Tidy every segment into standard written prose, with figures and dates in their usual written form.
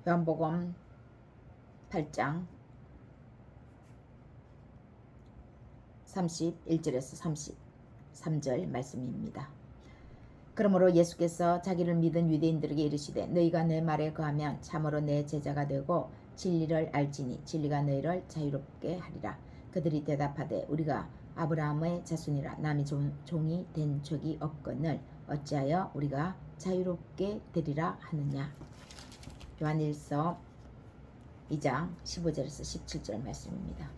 요한복음 8장 31절에서 33절 말씀입니다. 그러므로 예수께서 자기를 믿은 유대인들에게 이르시되 너희가 내 말에 거하면 참으로 내 제자가 되고 진리를 알지니 진리가 너희를 자유롭게 하리라. 그들이 대답하되 우리가 아브라함의 자손이라 남의 종이 된 적이 없거늘 어찌하여 우리가 자유롭게 되리라 하느냐. 요한일서 2장 15절에서 17절 말씀입니다.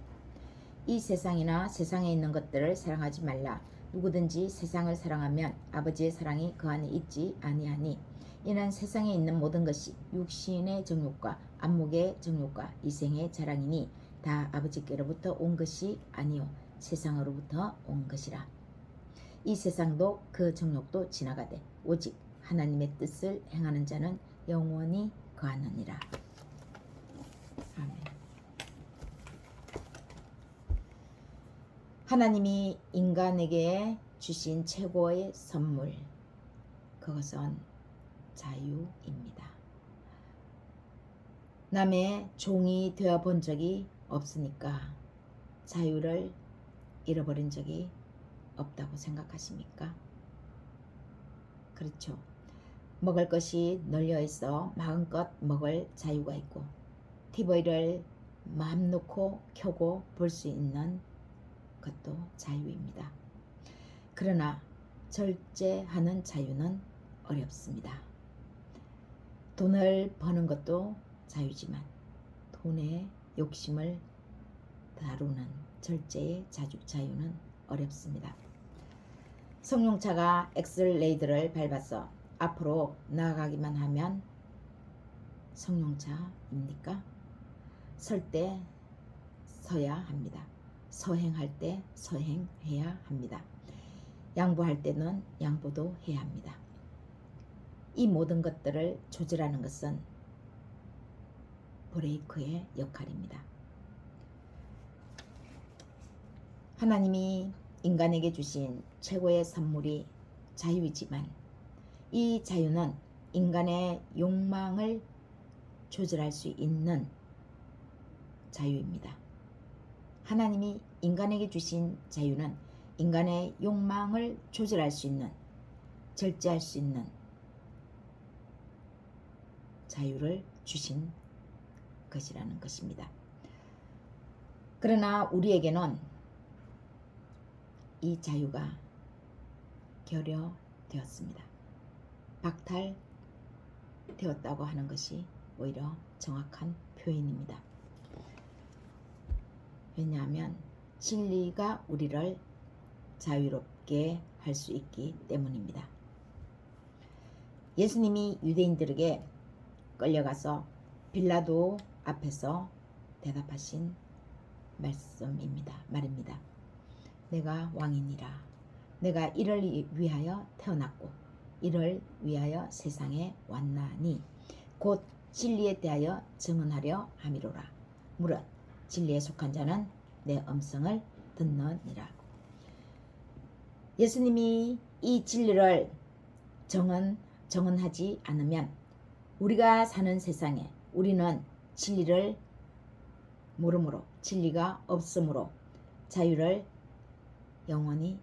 이 세상이나 세상에 있는 것들을 사랑하지 말라. 누구든지 세상을 사랑하면 아버지의 사랑이 그 안에 있지 아니하니 이는 세상에 있는 모든 것이 육신의 정욕과 안목의 정욕과 이생의 자랑이니 다 아버지께로부터 온 것이 아니요 세상으로부터 온 것이라. 이 세상도 그 정욕도 지나가되 오직 하나님의 뜻을 행하는 자는 영원히 거하느니라. 아멘. 하나님이 인간에게 주신 최고의 선물, 그것은 자유입니다. 남의 종이 되어 본 적이 없으니까 자유를 잃어버린 적이 없다고 생각하십니까? 그렇죠. 먹을 것이 널려 있어 마음껏 먹을 자유가 있고 TV를 마음 놓고 켜고 볼 수 있는 것도 자유입니다. 그러나 절제하는 자유는 어렵습니다. 돈을 버는 것도 자유지만 돈의 욕심을 다루는 절제의 자유는 어렵습니다. 성용차가 엑셀레이드를 밟아서 앞으로 나아가기만 하면 성용차입니까? 설 때 서야 합니다. 서행할 때 서행해야 합니다. 양보할 때는 양보도 해야 합니다. 이 모든 것들을 조절하는 것은 브레이크의 역할입니다. 하나님이 인간에게 주신 최고의 선물이 자유이지만 이 자유는 인간의 욕망을 조절할 수 있는 자유입니다. 하나님이 인간에게 주신 자유는 인간의 욕망을 조절할 수 있는, 절제할 수 있는 자유를 주신 것이라는 것입니다. 그러나 우리에게는 이 자유가 결여되었습니다. 박탈되었다고 하는 것이 오히려 정확한 표현입니다. 왜냐하면 진리가 우리를 자유롭게 할 수 있기 때문입니다. 예수님이 유대인들에게 끌려가서 빌라도 앞에서 대답하신 말입니다. 내가 왕이니라. 내가 이를 위하여 태어났고 이를 위하여 세상에 왔나니 곧 진리에 대하여 증언하려 함이로라. 무릇 진리에 속한 자는 내 음성을 듣느니라. 예수님이 이 진리를 정언하지 않으면 우리가 사는 세상에 우리는 진리를 모르므로 진리가 없으므로 자유를 영원히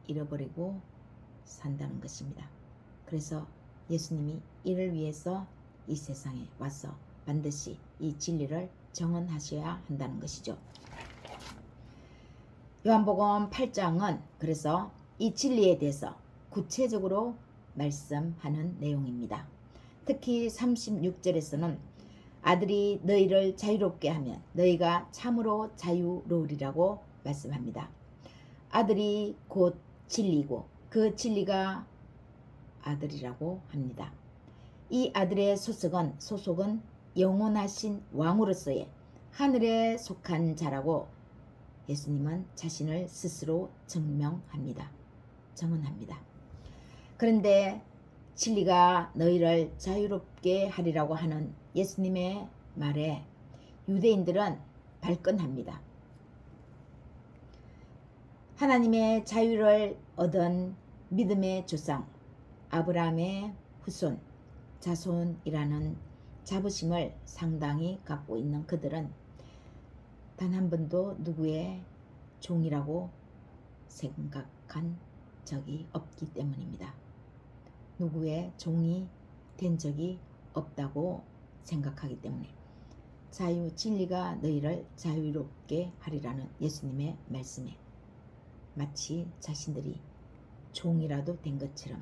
잃어버리고 산다는 것입니다. 그래서 예수님이 이를 위해서 이 세상에 와서 반드시 이 진리를 정언하셔야 한다는 것이죠. 요한복음 8장은 그래서 이 진리에 대해서 구체적으로 말씀하는 내용입니다. 특히 36절에서는 아들이 너희를 자유롭게 하면 너희가 참으로 자유로우리라고 말씀합니다. 아들이 곧 진리고 그 진리가 아들이라고 합니다. 이 아들의 소속은 영원하신 왕으로서의 하늘에 속한 자라고 예수님은 자신을 스스로 증언합니다. 그런데 진리가 너희를 자유롭게 하리라고 하는 예수님의 말에 유대인들은 발끈합니다. 하나님의 자유를 얻은 믿음의 조상 아브라함의 후손 자손이라는 자부심을 상당히 갖고 있는 그들은 단 한 번도 누구의 종이라고 생각한 적이 없기 때문입니다. 누구의 종이 된 적이 없다고 생각하기 때문에 진리가 너희를 자유롭게 하리라는 예수님의 말씀에 마치 자신들이 종이라도 된 것처럼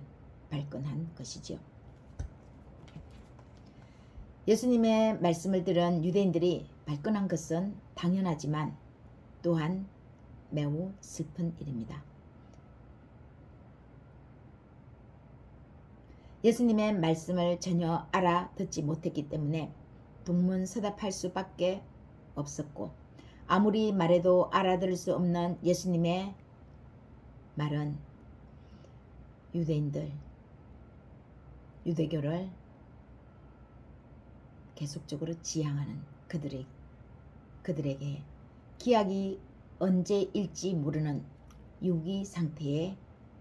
발끈한 것이지요. 예수님의 말씀을 들은 유대인들이 발끈한 것은 당연하지만 또한 매우 슬픈 일입니다. 예수님의 말씀을 전혀 알아듣지 못했기 때문에 동문서답할 수밖에 없었고, 아무리 말해도 알아들을 수 없는 예수님의 말은 유대교를 계속적으로 지향하는 그들에게 기약이 언제일지 모르는 유기 상태에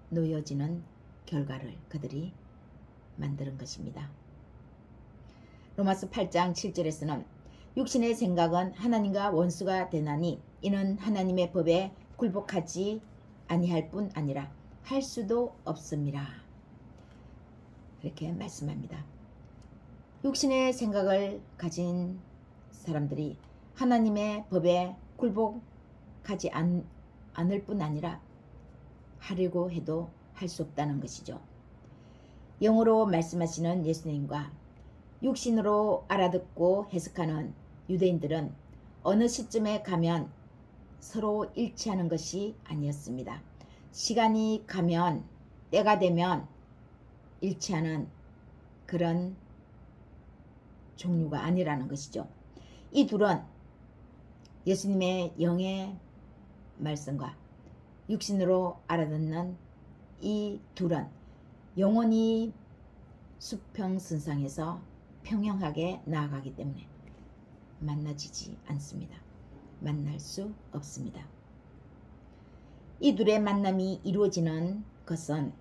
놓여지는 결과를 그들이 만드는 것입니다. 로마서 8장 7절에서는 육신의 생각은 하나님과 원수가 되나니 이는 하나님의 법에 굴복하지 아니할 뿐 아니라 할 수도 없습니다. 이렇게 말씀합니다. 육신의 생각을 가진 사람들이 하나님의 법에 굴복하지 않을 뿐 아니라 하려고 해도 할 수 없다는 것이죠. 영어로 말씀하시는 예수님과 육신으로 알아듣고 해석하는 유대인들은 어느 시점에 가면 서로 일치하는 것이 아니었습니다. 시간이 가면, 때가 되면 일치하는 그런 종류가 아니라는 것이죠. 이 둘은 예수님의 영의 말씀과 육신으로 알아듣는 이 둘은 영원히 수평선상에서 평행하게 나아가기 때문에 만나지지 않습니다. 만날 수 없습니다. 이 둘의 만남이 이루어지는 것은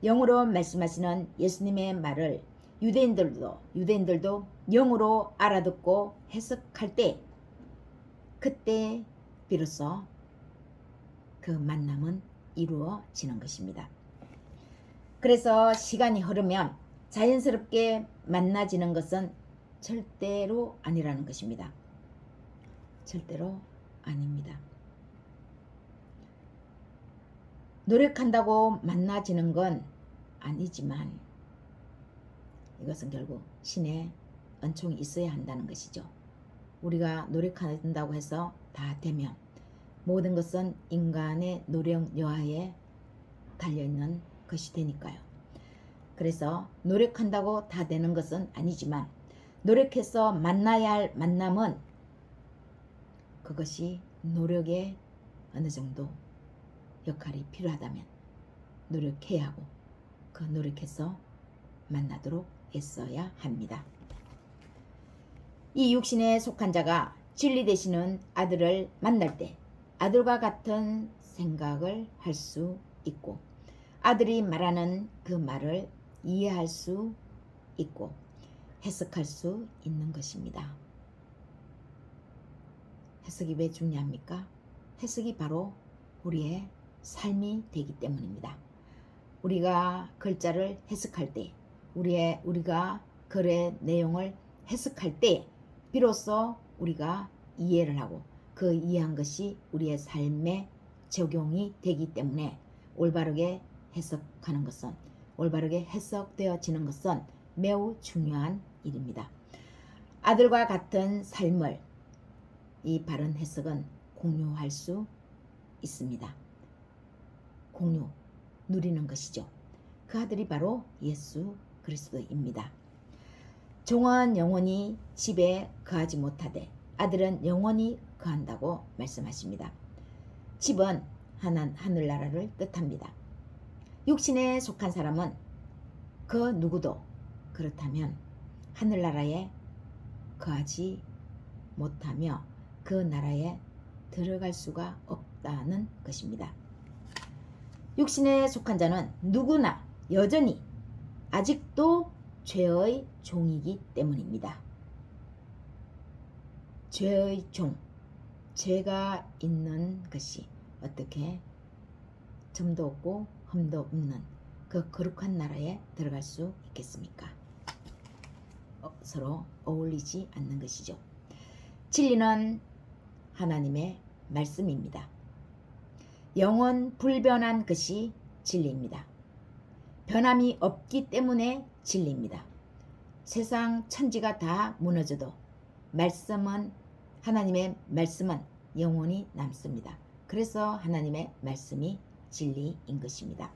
영으로 말씀하시는 예수님의 말을 유대인들도 영으로 알아듣고 해석할 때, 그때 비로소 그 만남은 이루어지는 것입니다. 그래서 시간이 흐르면 자연스럽게 만나지는 것은 절대로 아니라는 것입니다. 절대로 아닙니다. 노력한다고 만나지는 건 아니지만 이것은 결국 신의 은총이 있어야 한다는 것이죠. 우리가 노력한다고 해서 다 되면 모든 것은 인간의 노력 여하에 달려있는 것이 되니까요. 그래서 노력한다고 다 되는 것은 아니지만 노력해서 만나야 할 만남은 그것이 노력에 어느 정도 역할이 필요하다면 노력해야 하고 그 노력해서 만나도록 애써야 합니다. 이 육신에 속한 자가 진리 되시는 아들을 만날 때 아들과 같은 생각을 할 수 있고 아들이 말하는 그 말을 이해할 수 있고 해석할 수 있는 것입니다. 해석이 왜 중요합니까? 해석이 바로 우리의 삶이 되기 때문입니다. 우리가 글자를 해석할 때, 우리가 글의 내용을 해석할 때 비로소 우리가 이해를 하고 그 이해한 것이 우리의 삶에 적용이 되기 때문에 올바르게 해석하는 것은, 올바르게 해석되어지는 것은 매우 중요한 일입니다. 아들과 같은 삶을 이 바른 해석은 공유할 수 있습니다. 누리는 것이죠. 그 아들이 바로 예수 그리스도입니다. 종은 영원히 집에 거하지 못하되 아들은 영원히 거한다고 말씀하십니다. 집은 하늘나라를 뜻합니다. 육신에 속한 사람은 그 누구도 그렇다면 하늘나라에 거하지 못하며 그 나라에 들어갈 수가 없다는 것입니다. 육신에 속한 자는 누구나 여전히 아직도 죄의 종이기 때문입니다. 죄의 종, 죄가 있는 것이 어떻게 점도 없고 흠도 없는 그 거룩한 나라에 들어갈 수 있겠습니까? 서로 어울리지 않는 것이죠. 진리는 하나님의 말씀입니다. 영원 불변한 것이 진리입니다. 변함이 없기 때문에 진리입니다. 세상 천지가 다 무너져도 하나님의 말씀은 영원히 남습니다. 그래서 하나님의 말씀이 진리인 것입니다.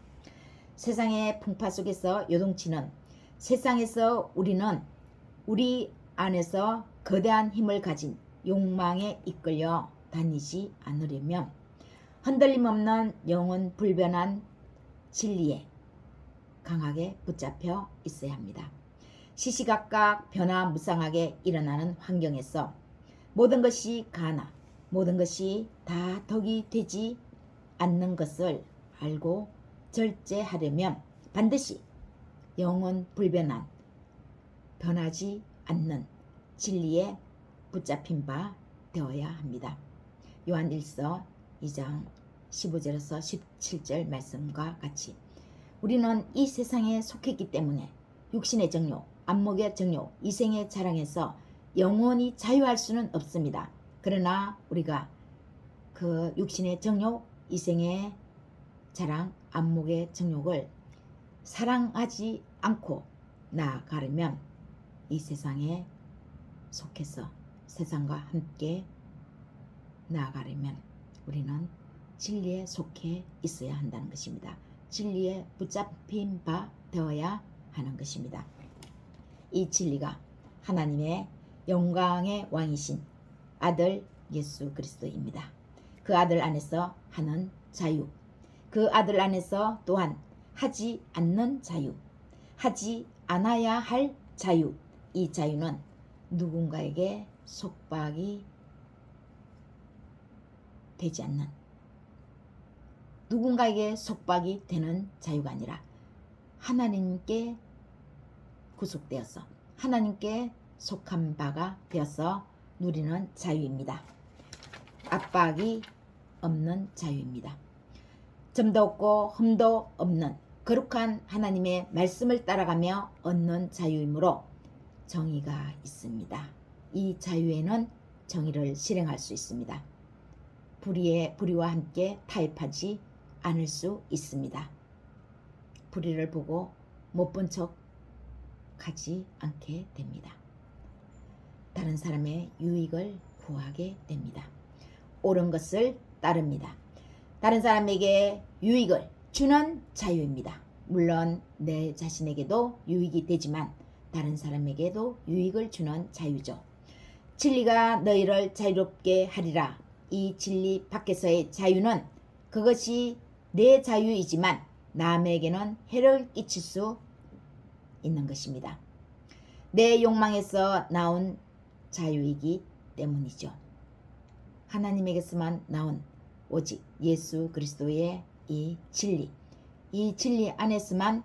세상의 풍파 속에서 요동치는 세상에서 우리는 우리 안에서 거대한 힘을 가진 욕망에 이끌려 다니지 않으려면 흔들림 없는 영원 불변한 진리에 강하게 붙잡혀 있어야 합니다. 시시각각 변화무쌍하게 일어나는 환경에서 모든 것이 가나 모든 것이 다 덕이 되지 않는 것을 알고 절제하려면 반드시 영원 불변한 변하지 않는 진리에 붙잡힌 바 되어야 합니다. 요한 1서 2장 15절에서 17절 말씀과 같이 우리는 이 세상에 속했기 때문에 육신의 정욕, 안목의 정욕, 이생의 자랑에서 영원히 자유할 수는 없습니다. 그러나 우리가 그 육신의 정욕, 이생의 자랑, 안목의 정욕을 사랑하지 않고 나아가려면 이 세상에 속해서 세상과 함께 나아가려면 우리는 진리에 속해 있어야 한다는 것입니다. 진리에 붙잡힌 바 되어야 하는 것입니다. 이 진리가 하나님의 영광의 왕이신 아들 예수 그리스도입니다. 그 아들 안에서 하는 자유, 그 아들 안에서 또한 하지 않는 자유, 하지 않아야 할 자유, 이 자유는 누군가에게 속박이 되지 않는, 누군가에게 속박이 되는 자유가 아니라 하나님께 구속되어서 하나님께 속한 바가 되어서 누리는 자유입니다. 압박이 없는 자유입니다. 점도 없고 흠도 없는 거룩한 하나님의 말씀을 따라가며 얻는 자유이므로 정의가 있습니다. 이 자유에는 정의를 실행할 수 있습니다. 불의와 함께 타협하지 않을 수 있습니다. 불의를 보고 못 본 척 하지 않게 됩니다. 다른 사람의 유익을 구하게 됩니다. 옳은 것을 따릅니다. 다른 사람에게 유익을 주는 자유입니다. 물론 내 자신에게도 유익이 되지만 다른 사람에게도 유익을 주는 자유죠. 진리가 너희를 자유롭게 하리라. 이 진리 밖에서의 자유는 그것이 내 자유이지만 남에게는 해를 끼칠 수 있는 것입니다. 내 욕망에서 나온 자유이기 때문이죠. 하나님에게서만 나온 오직 예수 그리스도의 이 진리 안에서만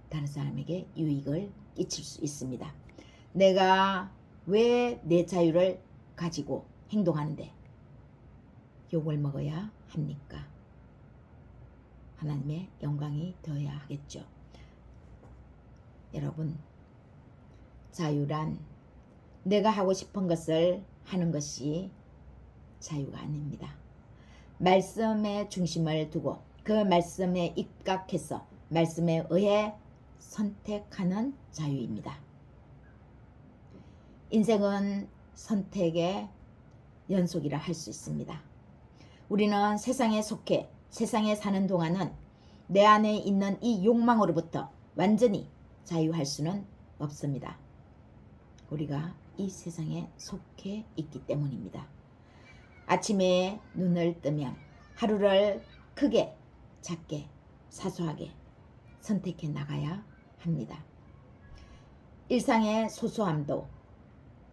다른 사람에게 유익을 끼칠 수 있습니다. 내가 왜 내 자유를 가지고 행동하는데 욕을 먹어야 합니까? 하나님의 영광이 되어야 하겠죠. 여러분, 자유란 내가 하고 싶은 것을 하는 것이 자유가 아닙니다. 말씀에 중심을 두고 그 말씀에 입각해서 말씀에 의해 선택하는 자유입니다. 인생은 선택의 연속이라 할 수 있습니다. 우리는 세상에 속해 세상에 사는 동안은 내 안에 있는 이 욕망으로부터 완전히 자유할 수는 없습니다. 우리가 이 세상에 속해 있기 때문입니다. 아침에 눈을 뜨면 하루를 크게, 작게, 사소하게 선택해 나가야 합니다. 일상의 소소함도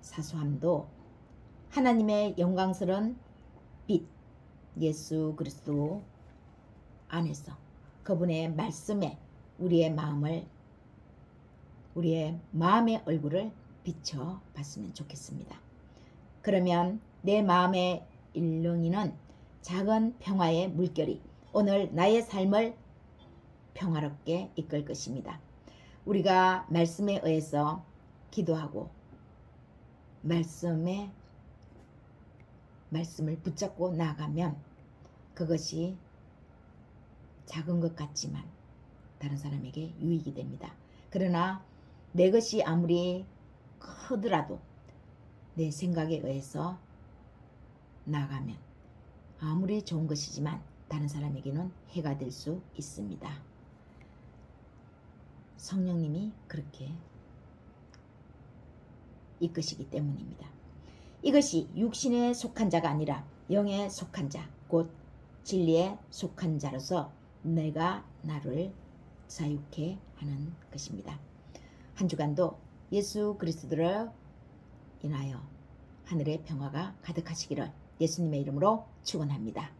사소함도 하나님의 영광스러운 빛 예수 그리스도 안에서 그분의 말씀에 우리의 마음의 얼굴을 비춰 봤으면 좋겠습니다. 그러면 내 마음에 일렁이는 작은 평화의 물결이 오늘 나의 삶을 평화롭게 이끌 것입니다. 우리가 말씀에 의해서 기도하고 말씀을 붙잡고 나가면 그것이 작은 것 같지만 다른 사람에게 유익이 됩니다. 그러나 내 것이 아무리 크더라도 내 생각에 의해서 나가면 아무리 좋은 것이지만 다른 사람에게는 해가 될 수 있습니다. 성령님이 그렇게 이끄시기 때문입니다. 이것이 육신에 속한 자가 아니라 영에 속한 자, 곧 진리에 속한 자로서 내가 나를 자유케 하는 것입니다. 한 주간도 예수 그리스도를 인하여 하늘의 평화가 가득하시기를 예수님의 이름으로 축원합니다.